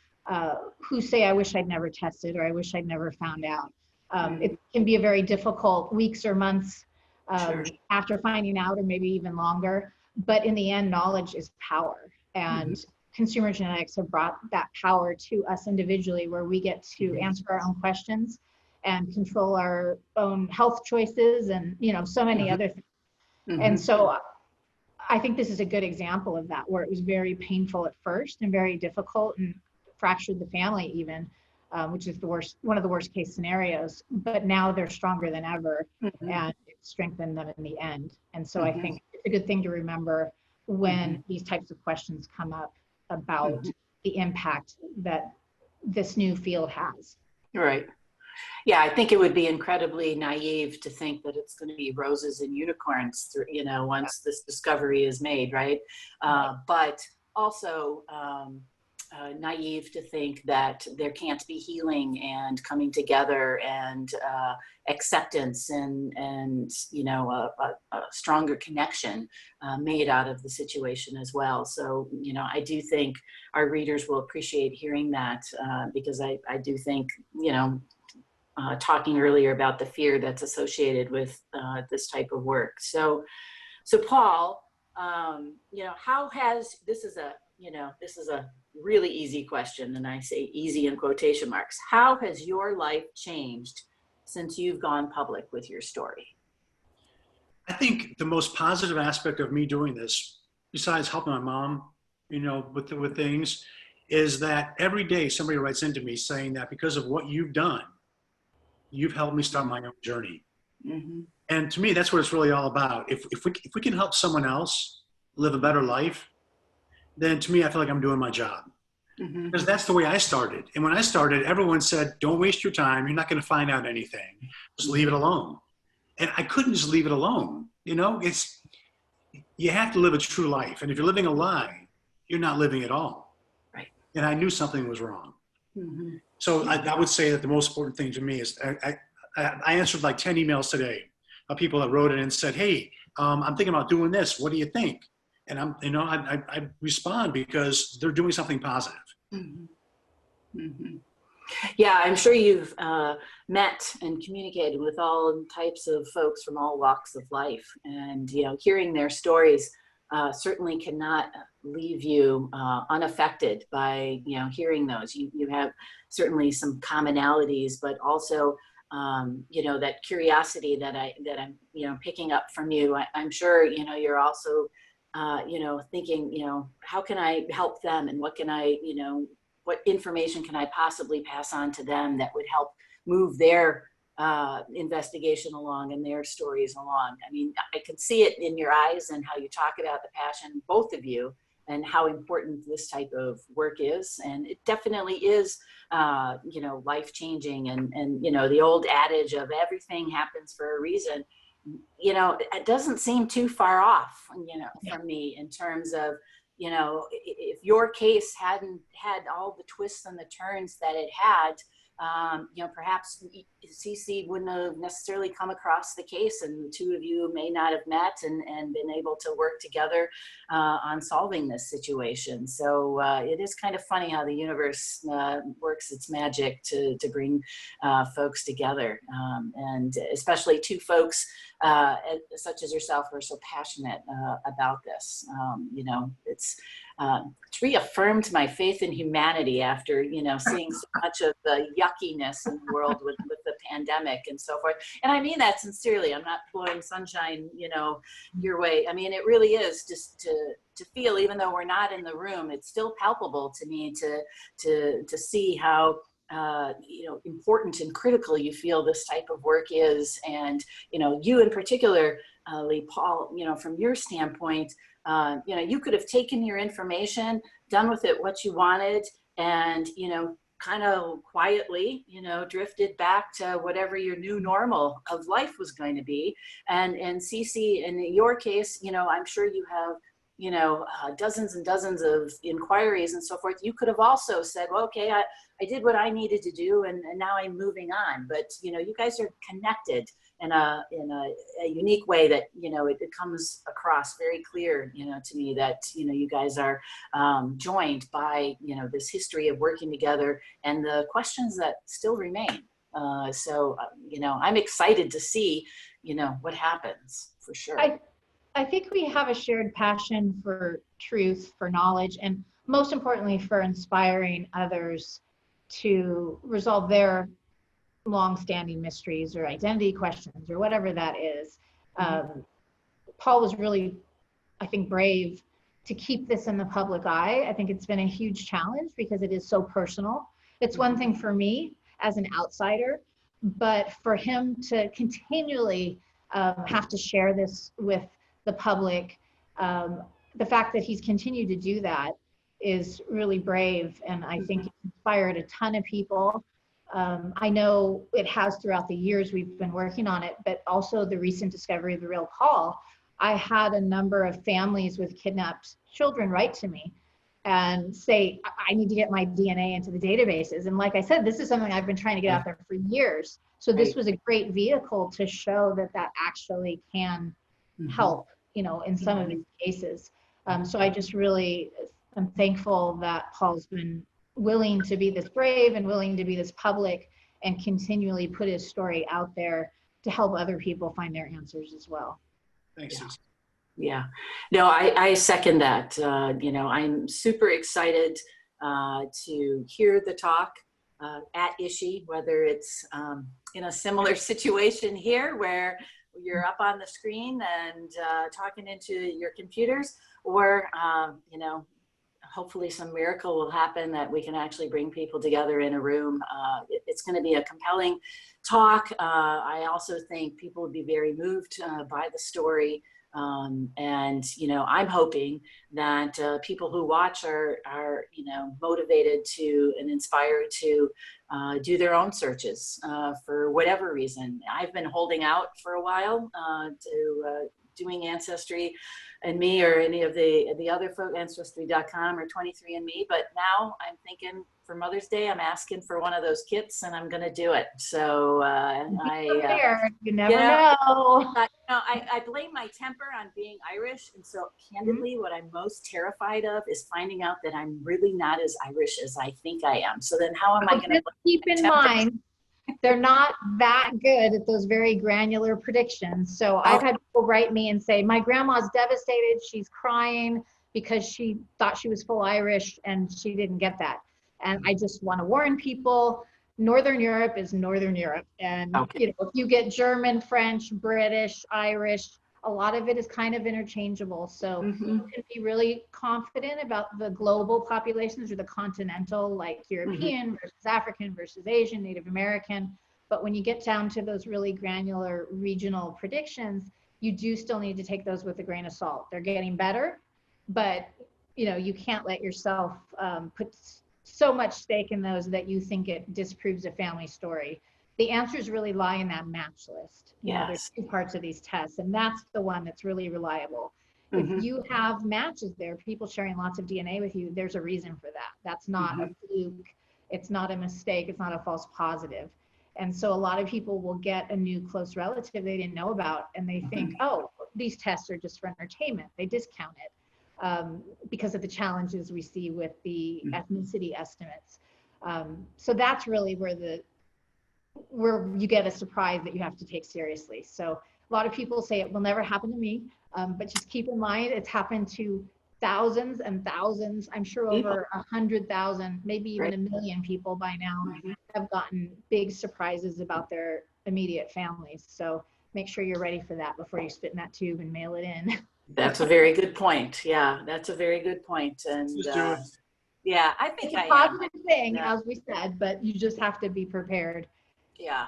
who say, I wish I'd never tested, or I wish I'd never found out. It can be a very difficult weeks or months after finding out, or maybe even longer. But in the end, knowledge is power. And consumer genetics have brought that power to us individually, where we get to answer our own questions and control our own health choices, and, you know, so many other things. And so I think this is a good example of that, where it was very painful at first and very difficult and fractured the family even, which is one of the worst case scenarios. But now they're stronger than ever, and it strengthened them in the end. And so I think it's a good thing to remember when these types of questions come up about the impact that this new field has. Right. Yeah, I think it would be incredibly naive to think that it's going to be roses and unicorns, you know, once this discovery is made, right? But also naive to think that there can't be healing and coming together and acceptance and you know, a stronger connection made out of the situation as well. So, you know, I do think our readers will appreciate hearing that, because I do think, you know, talking earlier about the fear that's associated with this type of work. So Paul, you know, how has, this is a really easy question, and I say easy in quotation marks. How has your life changed since you've gone public with your story? I think the most positive aspect of me doing this, besides helping my mom, you know, with things, is that every day somebody writes into me saying that because of what you've done, you've helped me start my own journey. Mm-hmm. And to me, that's what it's really all about. If we can help someone else live a better life, then to me, I feel like I'm doing my job. Mm-hmm. Because that's the way I started. And when I started, everyone said, don't waste your time. You're not going to find out anything. Just leave it alone. And I couldn't just leave it alone. You know, you have to live a true life. And if you're living a lie, you're not living at all. Right. And I knew something was wrong. Mm-hmm. So I would say that the most important thing to me is I answered like 10 emails today of people that wrote in and said, hey, I'm thinking about doing this. What do you think? And I respond because they're doing something positive. Mm-hmm. Mm-hmm. Yeah, I'm sure you've met and communicated with all types of folks from all walks of life, and you know, hearing their stories certainly cannot leave you unaffected by hearing those. You have certainly some commonalities, but also that curiosity that I'm picking up from you. I'm sure you're also thinking how can I help them, and what can I what information can I possibly pass on to them that would help move their investigation along and their stories along. I mean, I can see it in your eyes and how you talk about the passion, both of you, and how important this type of work is. And it definitely is, life-changing. And the old adage of everything happens for a reason, it doesn't seem too far off, from me in terms of, if your case hadn't had all the twists and the turns that it had, perhaps CeCe wouldn't have necessarily come across the case, and the two of you may not have met and been able to work together on solving this situation. So it is kind of funny how the universe works its magic to bring folks together, and especially two folks such as yourself who are so passionate about this. It's reaffirmed my faith in humanity after, seeing so much of the yuckiness in the world with the pandemic and so forth. And I mean that sincerely. I'm not blowing sunshine, your way. I mean, it really is just to feel, even though we're not in the room, it's still palpable to me to see how important and critical you feel this type of work is. And, you in particular, Paul, from your standpoint, you could have taken your information, done with it what you wanted, and, kind of quietly, drifted back to whatever your new normal of life was going to be. And CeCe, in your case, I'm sure you have, dozens and dozens of inquiries and so forth. You could have also said, well, okay, I did what I needed to do, and now I'm moving on. But, you guys are connected in a unique way that, it comes across very clear, to me that, you guys are joined by, this history of working together and the questions that still remain. So, I'm excited to see, what happens for sure. I think we have a shared passion for truth, for knowledge, and most importantly, for inspiring others to resolve their long-standing mysteries or identity questions or whatever that is. Paul was really, I think, brave to keep this in the public eye. I think it's been a huge challenge because it is so personal. It's one thing for me as an outsider, but for him to continually have to share this with the public, the fact that he's continued to do that is really brave, and I think it's inspired a ton of people. I know it has throughout the years we've been working on it, but also the recent discovery of the real Paul. I had a number of families with kidnapped children write to me and say, I need to get my DNA into the databases. And like I said, this is something I've been trying to get out there for years. So this was a great vehicle to show that actually can help, in some of these cases. So I just really am thankful that Paul's been willing to be this brave and willing to be this public and continually put his story out there to help other people find their answers as well. Thanks. Yeah. No, I second that. I'm super excited to hear the talk, at ISHI, whether it's in a similar situation here where you're up on the screen and talking into your computers, or, you know, hopefully some miracle will happen that we can actually bring people together in a room. It's going to be a compelling talk. I also think people will be very moved by the story. And, you know, I'm hoping that people who watch are, you know, motivated to and inspired to do their own searches for whatever reason. I've been holding out for a while to doing Ancestry and Me or any of the other folk, Ancestry.com or 23andMe, but now I'm thinking for Mother's Day, I'm asking for one of those kits and I'm going to do it. So you never know. I blame my temper on being Irish. And so candidly, what I'm most terrified of is finding out that I'm really not as Irish as I think I am. So then how am I going to keep in mind, they're not that good at those very granular predictions. So I've had people write me and say, my grandma's devastated. She's crying because she thought she was full Irish and she didn't get that. And I just want to warn people, Northern Europe is Northern Europe. And you know, if you get German, French, British, Irish, a lot of it is kind of interchangeable. So you can be really confident about the global populations or the continental, like European versus African versus Asian, Native American. But when you get down to those really granular regional predictions, you do still need to take those with a grain of salt. They're getting better, but you know, you can't let yourself put so much stake in those that you think it disproves a family story. The answers really lie in that match list. You know, there's two parts of these tests, and that's the one that's really reliable. If you have matches there, people sharing lots of DNA with you, there's a reason for that. That's not a fluke. It's not a mistake. It's not a false positive. And so a lot of people will get a new close relative they didn't know about, and they think, oh, these tests are just for entertainment. They discount it because of the challenges we see with the ethnicity estimates. So that's really where you get a surprise that you have to take seriously. So a lot of people say it will never happen to me, but just keep in mind it's happened to thousands and thousands. I'm sure over 100,000, maybe even 1 million people by now have gotten big surprises about their immediate families. So make sure you're ready for that before you spit in that tube and mail it in. That's a very good point. Yeah, that's a very good point. And yeah, I think it's a positive thing, as we said, but you just have to be prepared. Yeah.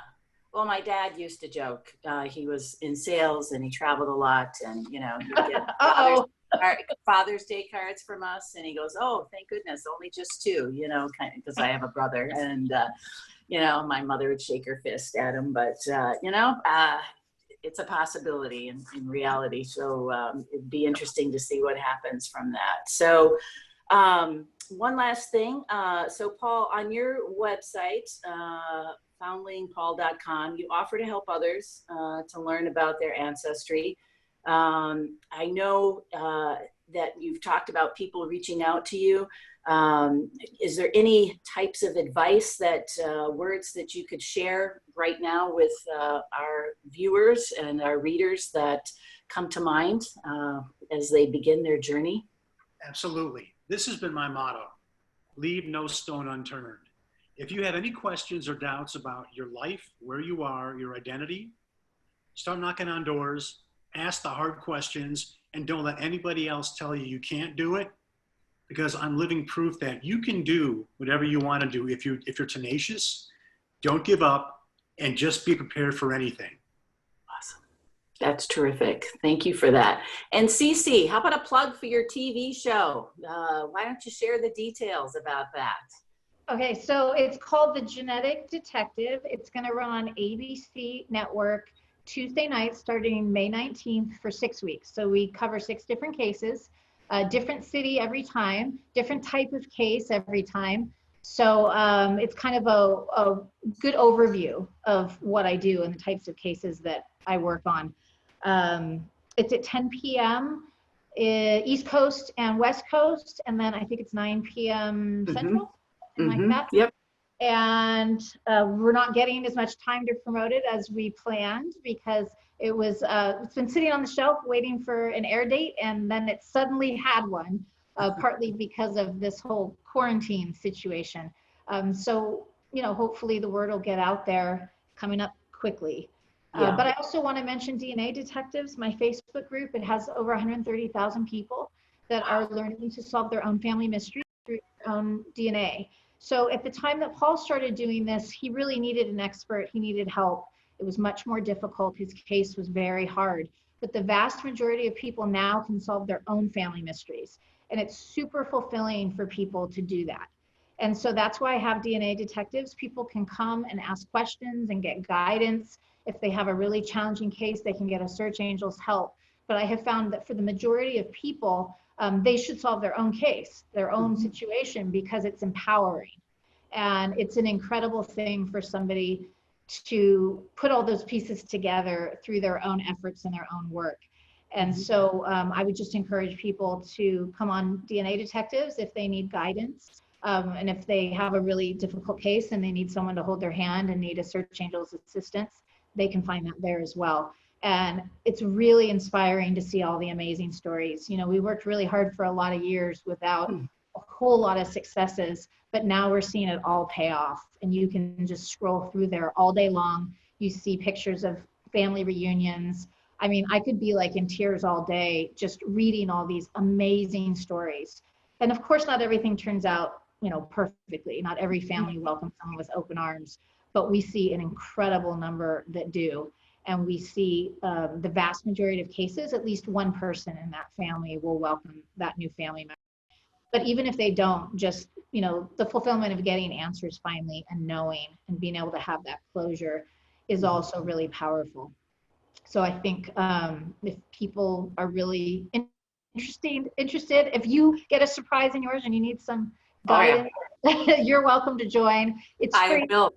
Well, my dad used to joke. He was in sales and he traveled a lot, and you know, he'd get Father's Day cards from us, and he goes, "Oh, thank goodness, only just 2." You know, kind of because I have a brother, and you know, my mother would shake her fist at him, but you know, it's a possibility in reality. So it'd be interesting to see what happens from that. So one last thing. So Paul, on your website, foundlingpaul.com, you offer to help others to learn about their ancestry. I know that you've talked about people reaching out to you. Is there any types of advice words that you could share right now with our viewers and our readers that come to mind as they begin their journey? Absolutely. This has been my motto: leave no stone unturned. If you have any questions or doubts about your life, where you are, your identity, start knocking on doors, ask the hard questions, and don't let anybody else tell you you can't do it, because I'm living proof that you can do whatever you want to do if you're tenacious. Don't give up, and just be prepared for anything. Awesome. That's terrific. Thank you for that. And CeCe, how about a plug for your TV show? Why don't you share the details about that? Okay, so it's called The Genetic Detective. It's going to run on ABC Network Tuesday night starting May 19th for 6 weeks. So we cover 6 different cases, different city every time, different type of case every time. So it's kind of a good overview of what I do and the types of cases that I work on. It's at 10 p.m. East Coast and West Coast, and then I think it's 9 p.m. Central. Like that. Yep. And we're not getting as much time to promote it as we planned, because it's been sitting on the shelf waiting for an air date, and then it suddenly had one, partly because of this whole quarantine situation. So hopefully the word will get out there coming up quickly. Yeah. But I also want to mention DNA Detectives, my Facebook group. It has over 130,000 people that are learning to solve their own family mysteries through their own DNA. So at the time that Paul started doing this, he really needed an expert. He needed help. It was much more difficult. His case was very hard. But the vast majority of people now can solve their own family mysteries. And it's super fulfilling for people to do that. And so that's why I have DNA Detectives. People can come and ask questions and get guidance. If they have a really challenging case, they can get a search angel's help. But I have found that for the majority of people, they should solve their own case, their own situation, because it's empowering. And it's an incredible thing for somebody to put all those pieces together through their own efforts and their own work. And so I would just encourage people to come on DNA Detectives if they need guidance. And if they have a really difficult case and they need someone to hold their hand and need a search angel's assistance, they can find that there as well. And it's really inspiring to see all the amazing stories. We worked really hard for a lot of years without a whole lot of successes, but now we're seeing it all pay off. And you can just scroll through there all day long. You see pictures of family reunions. I mean, I could be like in tears all day just reading all these amazing stories. And of course, not everything turns out, perfectly. Not every family welcomes someone with open arms, but we see an incredible number that do. And we see the vast majority of cases, at least one person in that family will welcome that new family member. But even if they don't, just, the fulfillment of getting answers finally and knowing and being able to have that closure is also really powerful. So I think if people are really interested, if you get a surprise in yours and you need some guidance, you're welcome to join. It's free. I will.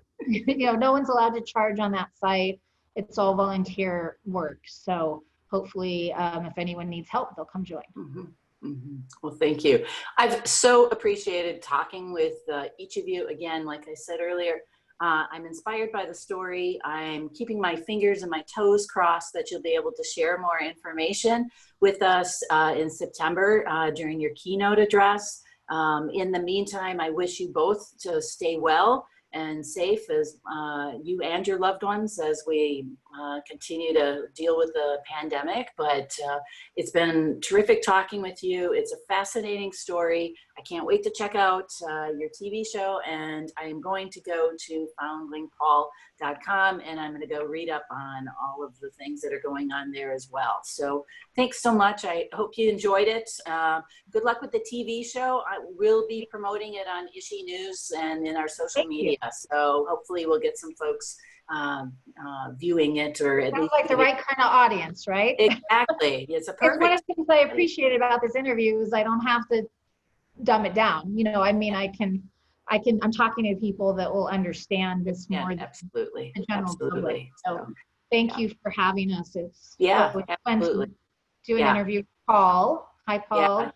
No one's allowed to charge on that site. It's all volunteer work. So hopefully, if anyone needs help, they'll come join. Well, thank you. I've so appreciated talking with each of you. Again, like I said earlier, I'm inspired by the story. I'm keeping my fingers and my toes crossed that you'll be able to share more information with us in September during your keynote address. In the meantime, I wish you both to stay well and safe as you and your loved ones as we continue to deal with the pandemic. But it's been terrific talking with you. It's a fascinating story. I can't wait to check out your TV show, and I am going to go to foundlingpaul.com and I'm going to go read up on all of the things that are going on there as well. So thanks so much. I hope you enjoyed it. Good luck with the TV show. I will be promoting it on ISHI News and in our social media. So hopefully we'll get some folks viewing it, or at least like the right kind of audience, right? Exactly. It's a perfect. One of the things I appreciated about this interview is I don't have to dumb it down. I'm talking to people that will understand this more than absolutely. the general Absolutely. public. So thank you for having us. It's absolutely. Do an interview with Paul. Hi, Paul.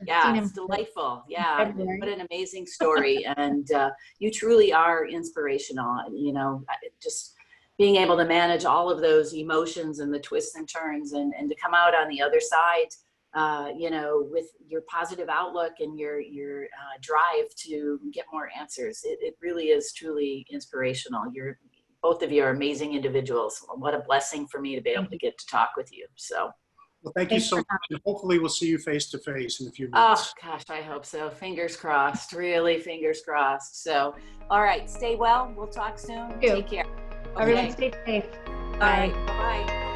Yeah, it's delightful. Yeah, what an amazing story. And you truly are inspirational. Just being able to manage all of those emotions and the twists and turns and to come out on the other side, with your positive outlook and your drive to get more answers. It really is truly inspirational. Both of you are amazing individuals. What a blessing for me to be able to get to talk with you. So. Well, thank you so much. And hopefully we'll see you face to face in a few Oh, minutes. gosh, I hope so. Fingers crossed, really fingers crossed. So, all right, stay well. We'll talk soon. Take care. Everyone stay safe. All right, bye-bye.